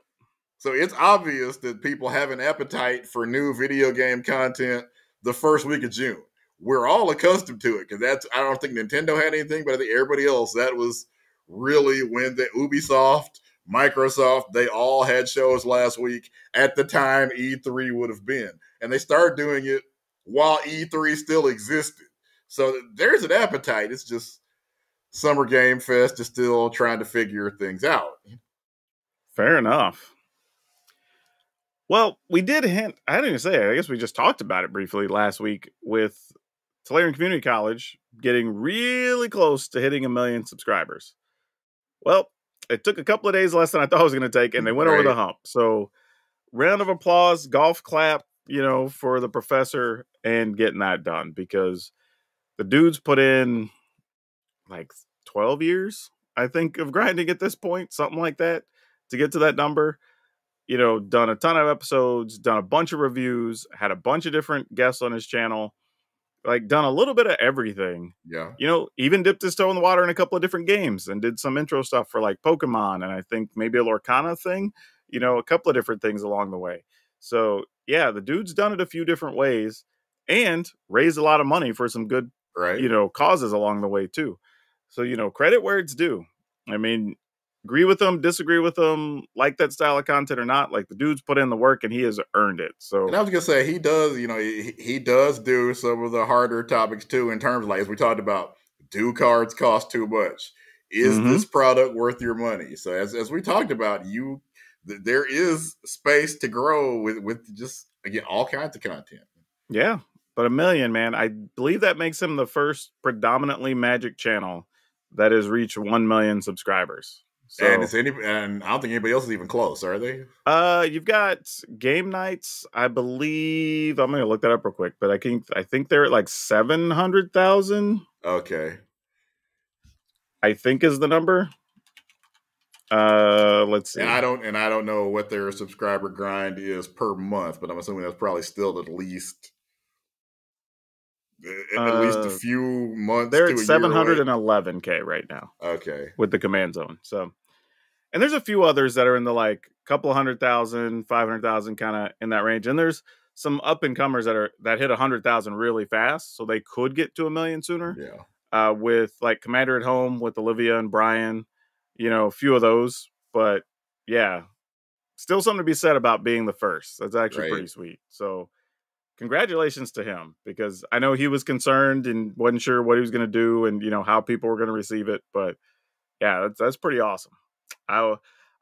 So it's obvious that people have an appetite for new video game content the first week of June. we're all accustomed to it, because I don't think Nintendo had anything, but I think everybody else, that was really when the Ubisoft, Microsoft, they all had shows last week at the time E3 would have been. And they started doing it while E3 still existed. So there's an appetite. It's just Summer Game Fest is still trying to figure things out. Fair enough. Well, we did hint, I didn't even say it, I guess we just talked about it briefly last week with Tolarian Community College getting really close to hitting 1 million subscribers. Well, it took a couple of days less than I thought it was going to take, and they went over the hump. So, round of applause, golf clap, for the professor and getting that done, because the dude's put in like 12 years, I think, of grinding at this point, something like that, to get to that number. Done a ton of episodes, done a bunch of reviews, had a bunch of different guests on his channel, like done a little bit of everything. Yeah. Even dipped his toe in the water in a couple of different games and did some intro stuff for like Pokemon and I think maybe a Lorcana thing, a couple of different things along the way. So yeah, the dude's done it a few different ways and raised a lot of money for some good, causes along the way too. So, credit where it's due. I mean, agree with them, disagree with them, like that style of content or not, like the dude's put in the work and he has earned it. So, and I was gonna say he does, he does do some of the harder topics too, in terms of, like, as we talked about, do cards cost too much? Is this product worth your money? So as we talked about, there is space to grow with just, again, all kinds of content. Yeah, but 1 million, man, I believe that makes him the first predominantly Magic channel that has reached 1 million subscribers. So, and I don't think anybody else is even close, are they? You've got Game Nights, I believe. I'm gonna look that up real quick, but I think they're at like 700,000. Okay, I think is the number. Let's see. And I don't know what their subscriber grind is per month, but I'm assuming that's probably still at least a few months. They're at 711K right now. Okay, with the Command Zone. So, and there's a few others that are in the like couple 100,000, 500,000 kind of in that range. And there's some up and comers that hit 100,000 really fast, so they could get to 1 million sooner. Yeah. With like Commander at Home with Olivia and Brian, a few of those. But yeah, still something to be said about being the first. That's actually pretty sweet. So congratulations to him, because I know he was concerned and wasn't sure what he was going to do and, how people were going to receive it. But yeah, that's pretty awesome. I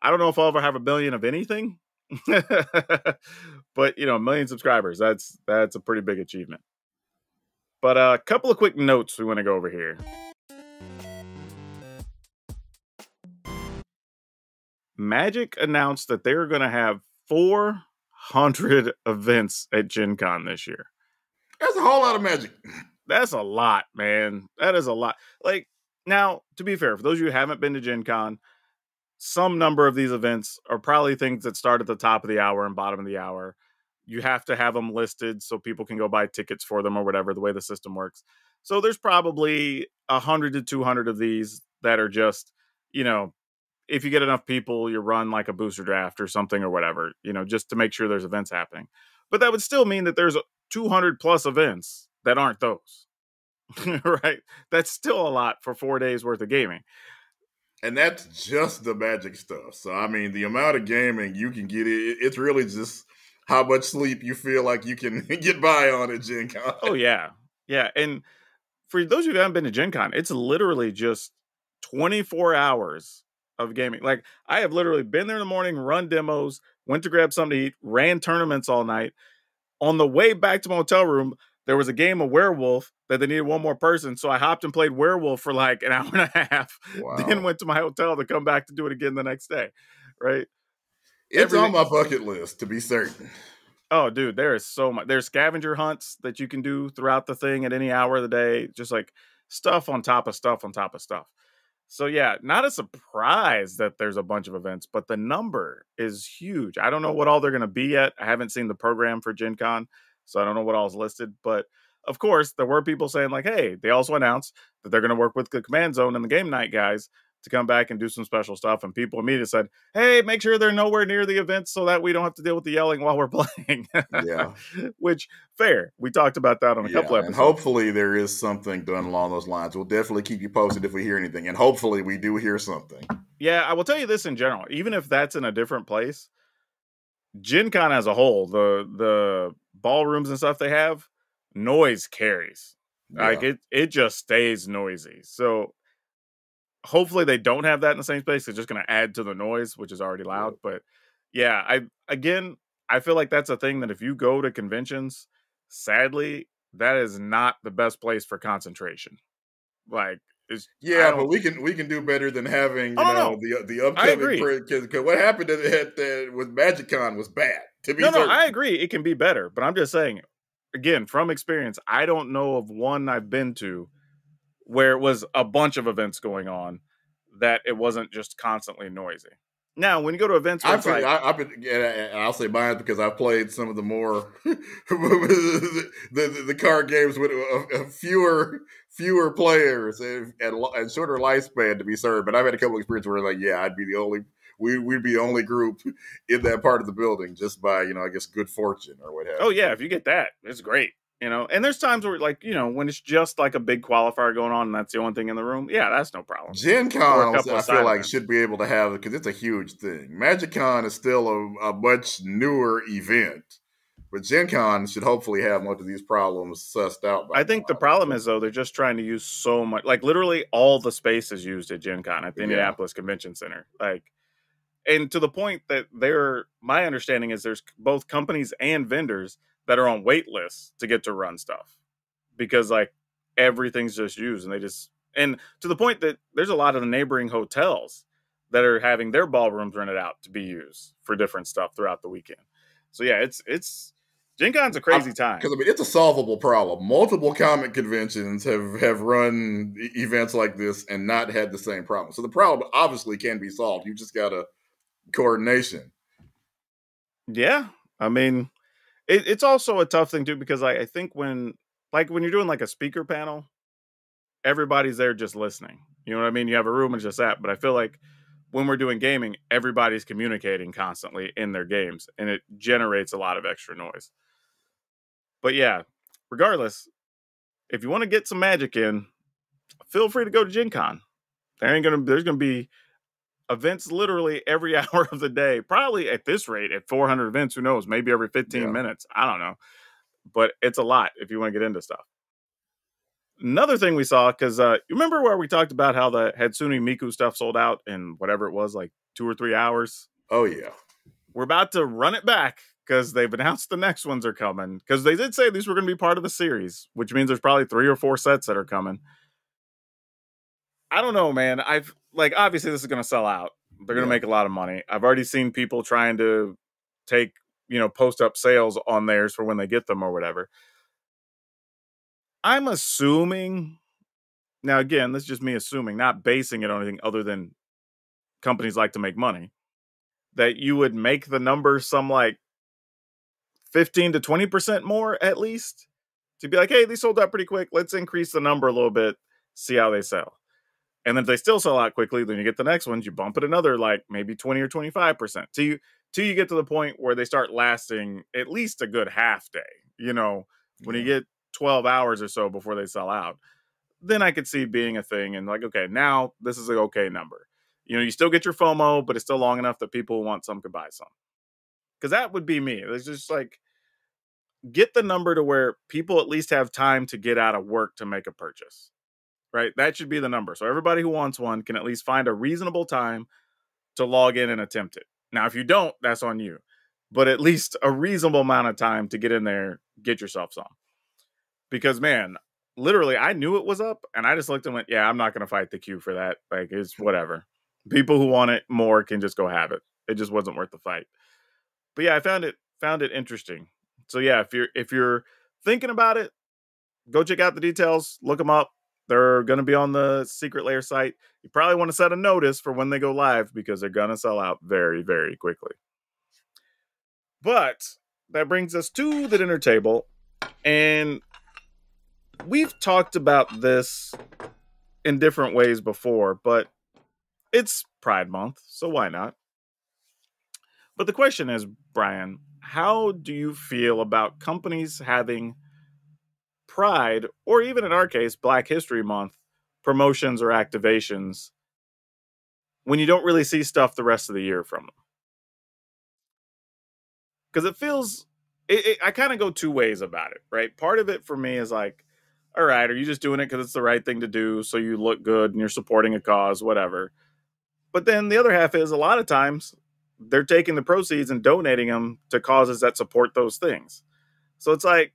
don't know if I'll ever have 1 billion of anything, but 1 million subscribers, that's a pretty big achievement. But a couple of quick notes we want to go over here. Magic announced that they're going to have 400 events at GenCon this year. That's a whole lot of Magic. That's a lot, man. That is a lot. Like, now, to be fair, for those of you who haven't been to GenCon, some number of these events are probably things that start at the top of the hour and bottom of the hour. You have to have them listed so people can go buy tickets for them or whatever, the way the system works. So there's probably 100 to 200 of these that are just, if you get enough people, you run like a booster draft or something or whatever, just to make sure there's events happening. But that would still mean that there's 200 plus events that aren't those, right? That's still a lot for 4 days worth of gaming. And that's just the Magic stuff. So, I mean, the amount of gaming you can get, it's really just how much sleep you feel like you can get by on at Gen Con. Oh, yeah. Yeah. And for those of you who haven't been to Gen Con, it's literally just 24 hours of gaming. Like, I have literally been there in the morning, run demos, went to grab something to eat, ran tournaments all night. On the way back to my hotel room, there was a game of Werewolf that they needed one more person. So I hopped and played Werewolf for like an hour and a half. Wow. Then went to my hotel to come back to do it again the next day. Right? It's on my bucket list, to be certain. Oh, dude, there is so much. There's scavenger hunts that you can do throughout the thing at any hour of the day. Just like stuff on top of stuff on top of stuff. So yeah, not a surprise that there's a bunch of events, but the number is huge. I don't know what all they're going to be yet. I haven't seen the program for Gen Con, so I don't know what all is listed. But of course, there were people saying like, hey, they also announced that they're going to work with the Command Zone and the Game Night guys to come back and do some special stuff. And people immediately said, hey, make sure they're nowhere near the events so that we don't have to deal with the yelling while we're playing. Yeah. Which, fair. We talked about that on a couple episodes. And hopefully there is something done along those lines. We'll definitely keep you posted if we hear anything. And hopefully we do hear something. Yeah, I will tell you this in general. Even if that's in a different place, GenCon as a whole, the ballrooms and stuff they have, noise carries. Yeah. Like it just stays noisy. So hopefully they don't have that in the same space. It's just going to add to the noise, which is already loud. But yeah, I feel like that's a thing that if you go to conventions, sadly, that is not the best place for concentration. Like, but we can do better than having the upcoming. Because what happened with MagicCon was bad. I agree. It can be better, but I'm just saying, again, from experience, I don't know of one I've been to where it was a bunch of events going on that it wasn't just constantly noisy. Now, when you go to events, I've been, and I'll say mine because I've played some of the more the card games with fewer players and shorter lifespan to be served. But I've had a couple of experiences where we'd be the only group in that part of the building just by I guess good fortune or what have you. Oh yeah, if you get that, it's great. And there's times where when it's just like a big qualifier going on and that's the only thing in the room, yeah, that's no problem. GenCon, I feel like should be able to have it because it's a huge thing. MagicCon is still a much newer event, but GenCon should hopefully have most of these problems sussed out. I think the problem is though they're just trying to use so much, like literally all the space is used at GenCon at the Indianapolis Convention Center, and to the point that my understanding is there's both companies and vendors that are on wait lists to get to run stuff because everything's just used and to the point that there's a lot of the neighboring hotels that are having their ballrooms rented out to be used for different stuff throughout the weekend. So yeah, it's GenCon's a crazy time. Because it's a solvable problem. Multiple comic conventions have run events like this and not had the same problem. So the problem obviously can be solved. You just got to coordination. Yeah. I mean, it's also a tough thing too, because I think when you're doing a speaker panel, everybody's there just listening. You know what I mean? You have a room and just that. But I feel like when we're doing gaming, everybody's communicating constantly in their games, and it generates a lot of extra noise. But yeah, regardless, if you want to get some magic in, feel free to go to GenCon. There's gonna be events literally every hour of the day, probably at this rate at 400 events. Who knows? Maybe every 15 minutes. I don't know, but it's a lot if you want to get into stuff. Another thing we saw, because you remember where we talked about how the Hatsune Miku stuff sold out in whatever it was, 2 or 3 hours? Oh yeah, we're about to run it back because they've announced the next ones are coming, because they did say these were going to be part of a series, which means there's probably 3 or 4 sets that are coming. I don't know, man. Obviously this is going to sell out. They're going to make a lot of money. I've already seen people trying to take, post up sales on theirs for when they get them or whatever. I'm assuming, now again, this is just me assuming, not basing it on anything other than companies like to make money, that you would make the number some 15 to 20% more at least, to be like, hey, these sold out pretty quick. Let's increase the number a little bit, see how they sell. And then if they still sell out quickly, then you get the next ones, you bump it another maybe 20 or 25% till you get to the point where they start lasting at least a good half day. When you get 12 hours or so before they sell out, then I could see being a thing and okay, now this is an okay number. You still get your FOMO, but it's still long enough that people who want some could buy some. Because that would be me. It's just get the number to where people at least have time to get out of work to make a purchase. Right? That should be the number. So everybody who wants one can at least find a reasonable time to log in and attempt it. Now, if you don't, that's on you. But at least a reasonable amount of time to get in there, get yourself some. Because, man, literally, I knew it was up, and I just looked and went, yeah, I'm not going to fight the queue for that. It's whatever. People who want it more can just go have it. It just wasn't worth the fight. But yeah, I found it interesting. So yeah, if you're thinking about it, go check out the details, look them up. They're going to be on the Secret Lair site. You probably want to set a notice for when they go live because they're going to sell out very, very quickly. But that brings us to the dinner table. And we've talked about this in different ways before, but It's Pride Month, so why not? But the question is, Brian, how do you feel about companies having Pride, or even in our case, Black History Month promotions or activations when you don't really see stuff the rest of the year from them? Because it feels, I kind of go two ways about it, right? Part of it for me is like, all right, are you just doing it because it's the right thing to do, so you look good and you're supporting a cause, whatever. But then the other half is a lot of times they're taking the proceeds and donating them to causes that support those things. So it's like,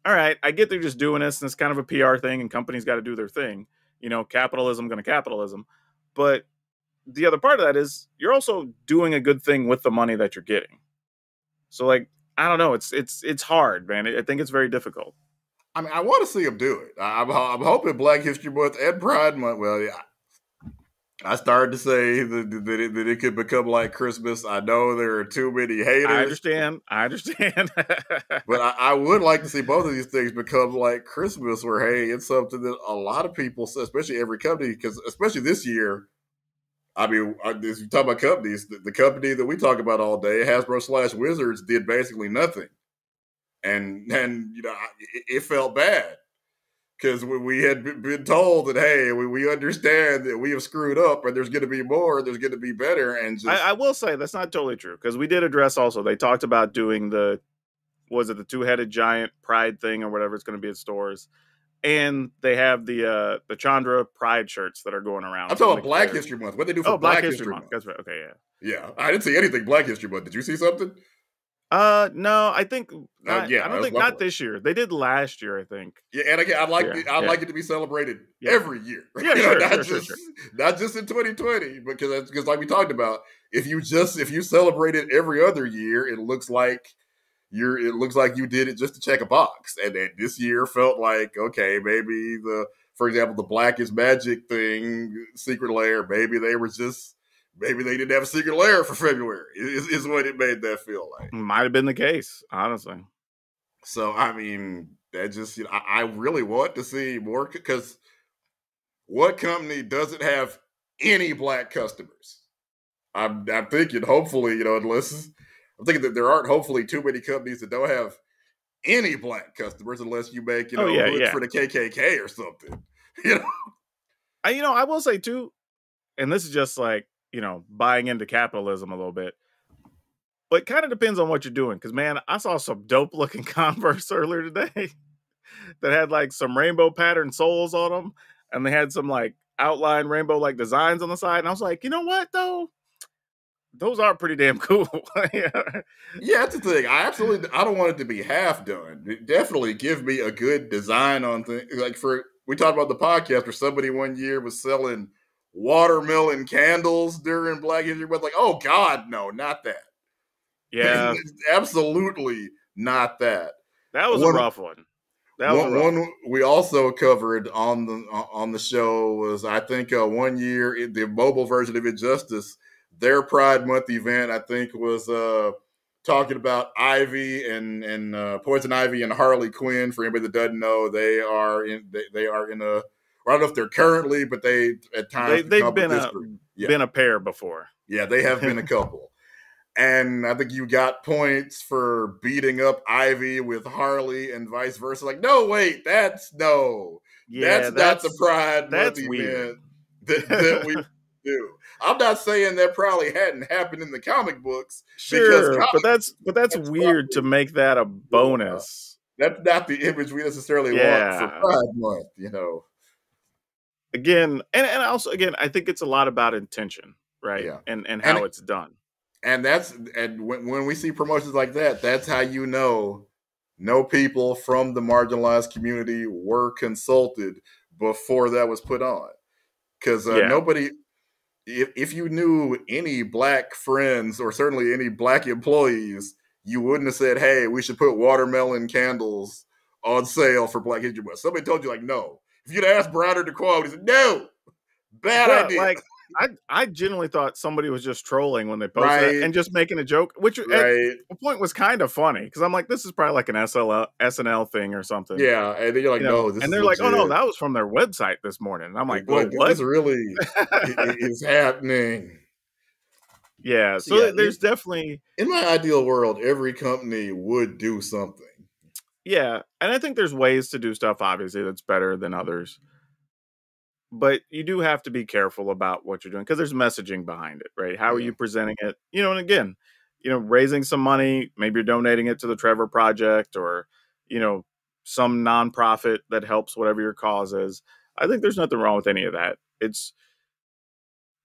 all right, I get they're just doing this and it's kind of a PR thing and companies got to do their thing. You know, capitalism going to capitalism. But the other part of that is you're also doing a good thing with the money that you're getting. So like, I don't know. It's hard, man. I think it's very difficult. I mean, I want to see them do it. I'm hoping Black History Month and Pride Month. Well, yeah, I started to say that it could become like Christmas. I know there are too many haters. I understand. But I would like to see both of these things become like Christmas, where, hey, it's something that a lot of people, especially every company, because especially this year, I mean, if you talk about companies, the company that we talk about all day, Hasbro/Wizards, did basically nothing. And you know, it felt bad. Because we had been told that, hey, we understand that we have screwed up and there's going to be more, there's going to be better. And just... I will say that's not totally true, because we did address also, they talked about doing the two-headed giant Pride thing or whatever it's going to be at stores. And they have the Chandra Pride shirts that are going around. I'm talking about Black History Month. What they do for Black History Month? That's right. Okay, yeah. Yeah, I didn't see anything Black History Month. Did you see something? No, I think not, yeah, I don't think not this year. They did last year, I think. Yeah, and again, I'd like it to be celebrated every year. Yeah, sure. Not just in 2020, because like we talked about, if you celebrate it every other year, it looks like you did it just to check a box. And this year felt like, okay, maybe for example, the Black is Magic thing, Secret Lair, maybe they didn't have a secret lair for February, is what it made that feel like. Might have been the case, honestly. So, I mean, that just, I really want to see more, because what company doesn't have any Black customers? I'm thinking, hopefully, I'm thinking that there aren't hopefully too many companies that don't have any Black customers, unless you make, hoods for the KKK or something. I will say too, and this is just like, buying into capitalism a little bit. But it kind of depends on what you're doing. Because, man, I saw some dope-looking Converse earlier today that had, like, some rainbow pattern soles on them. And they had some, like, outline rainbow, like, designs on the side. And I was like, you know what, though? Those are pretty damn cool. Yeah, that's the thing. I don't want it to be half done. Definitely give me a good design on things. Like, we talked about the podcast where somebody one year was selling watermelon candles during Black History Month. Like, oh God, no, not that. Yeah, absolutely not that. That was a rough one. One we also covered on the show was, I think, 1 year the mobile version of Injustice. Their Pride Month event, I think, was talking about Ivy and Poison Ivy and Harley Quinn. For anybody that doesn't know, they are in a. I don't know if they're currently, but they at times they've been a pair before. Yeah, they have been a couple. And I think you got points for beating up Ivy with Harley and vice versa. Like, no, wait, that's not the Pride Month event that we do. I'm not saying that probably hadn't happened in the comic books. Sure, but that's weird to make that a bonus. That's not the image we necessarily want for Pride Month, Again, and also, again, I think it's a lot about intention, right? Yeah. And how it's done. And when we see promotions like that, that's how no people from the marginalized community were consulted before that was put on. Because nobody, if you knew any Black friends or certainly any Black employees, you wouldn't have said, hey, we should put watermelon candles on sale for Black History Month. Somebody told you, like, no. If you'd asked Browder to quote, he said, no, bad idea. Like, I genuinely thought somebody was just trolling when they posted that Right, and just making a joke, which at right. the point was kind of funny because I'm like, this is probably like an SNL thing or something, Yeah, and then you're like, no, this and is they're like, oh no, legit. that was from their website this morning. And I'm like, whoa, Like, what? this really is happening. Yeah, So so yeah, there's definitely in my ideal world, every company would do something. yeah, and I think there's ways to do stuff obviously that's better than others. But you do have to be careful about what you're doing because there's messaging behind it, right? How are Yeah. you presenting it? And again, raising some money, maybe you're donating it to the Trevor Project or, you know, some nonprofit that helps whatever your cause is. I think there's nothing wrong with any of that. It's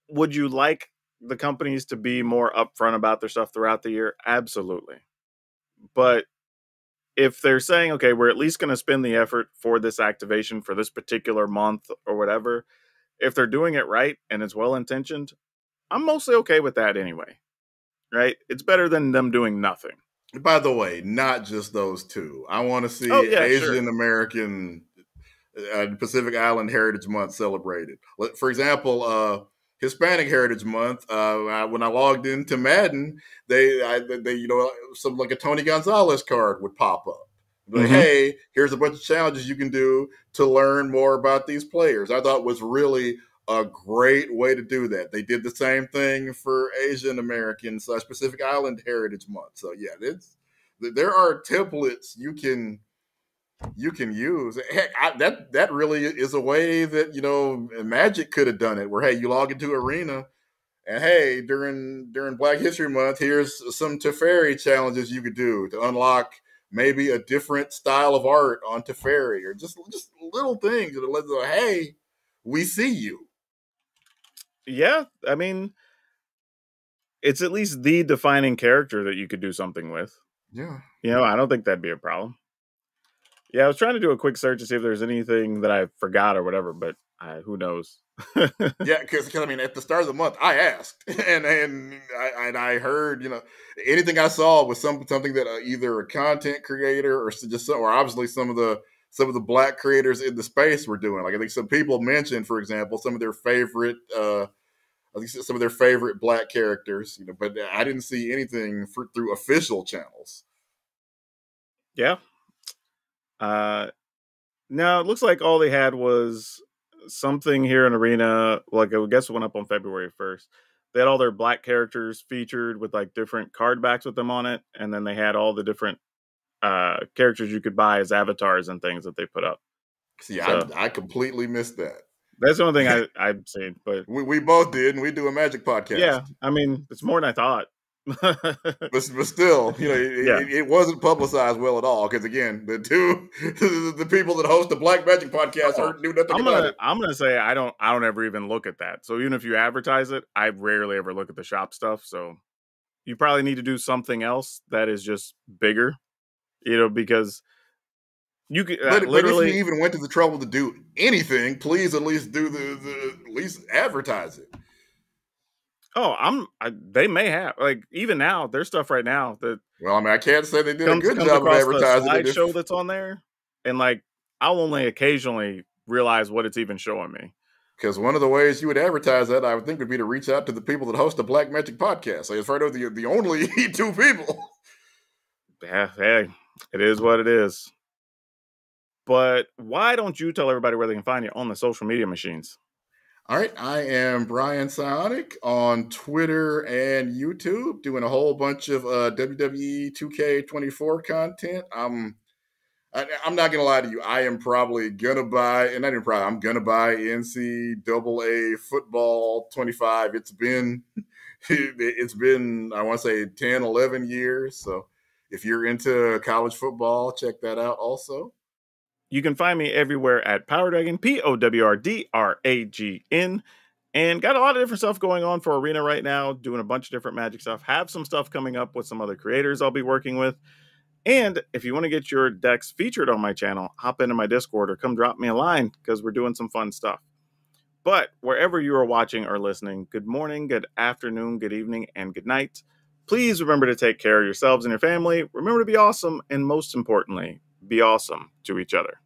would you like the companies to be more upfront about their stuff throughout the year? Absolutely. But if they're saying, okay, we're at least going to spend the effort for this activation for this particular month or whatever, if they're doing it right and it's well intentioned, I'm mostly okay with that anyway. Right? It's better than them doing nothing. By the way, not just those two. I want to Oh see yeah, sure. Asian American Pacific Island Heritage Month celebrated. For example, Hispanic Heritage Month. When I logged into Madden, they some like a Tony Gonzalez card would pop up. Like, Mm-hmm. hey, here's a bunch of challenges you can do to learn more about these players. I thought was really a great way to do that. They did the same thing for Asian American / Pacific Island Heritage Month. So yeah, there are templates you can use. Heck, that really is a way that Magic could have done it. Where hey, you log into Arena, and hey, during Black History Month, here's some Teferi challenges you could do to unlock maybe a different style of art on Teferi, or just little things that let them, hey, we see you. Yeah, I mean, it's at least the defining character that you could do something with. Yeah. I don't think that'd be a problem. Yeah, I was trying to do a quick search to see if there's anything that I forgot or whatever, but who knows? Yeah, because I mean, at the start of the month, I asked, and I heard, anything I saw was something that either a content creator or obviously some of the Black creators in the space were doing. Like I think some people mentioned, for example, some of their favorite, I think some of their favorite Black characters, but I didn't see anything through official channels. Yeah. No, it looks like all they had was something here in Arena. Like I guess it went up on February 1st. They had all their Black characters featured with like different card backs with them on it, and then they had all the different characters you could buy as avatars and things that they put up. See, So I completely missed that. that's the only thing I've seen. But we both did, and we do a Magic podcast. yeah, I mean, it's more than I thought. But still, Yeah. it wasn't publicized well at all. Because again, the people that host the Black Magic podcast knew nothing about it. I'm gonna say I don't ever even look at that. So even if you advertise it, I rarely ever look at the shop stuff. So you probably need to do something else that is just bigger, because you could But literally. if you even went to the trouble to do anything, please at least do at least advertise it. Oh, they may have even now. There's stuff right now that. Well, I mean, I can't say they did a good comes job of across advertising the it. slideshow that's on there, and I'll only occasionally realize what it's even showing me. Because one of the ways you would advertise that, I would think, would be to reach out to the people that host the Black Magic podcast. Like, it's right over the only two people. Yeah, hey, it is what it is. But why don't you tell everybody where they can find you on the social media machines? All right, I am Brian Psionic on Twitter and YouTube, doing a whole bunch of WWE 2K24 content. I'm not gonna lie to you. I am probably gonna buy, and not even probably, I'm gonna buy NCAA football 25. It's been I want to say 10, 11 years. So if you're into college football, check that out also. You can find me everywhere at Powerdragon, POWRDRAGN, and got a lot of different stuff going on for Arena right now, doing a bunch of different Magic stuff. Have some stuff coming up with some other creators I'll be working with. And if you want to get your decks featured on my channel, hop into my Discord or come drop me a line because we're doing some fun stuff. But wherever you are watching or listening, good morning, good afternoon, good evening, and good night. Please remember to take care of yourselves and your family. Remember to be awesome, and most importantly, be awesome to each other.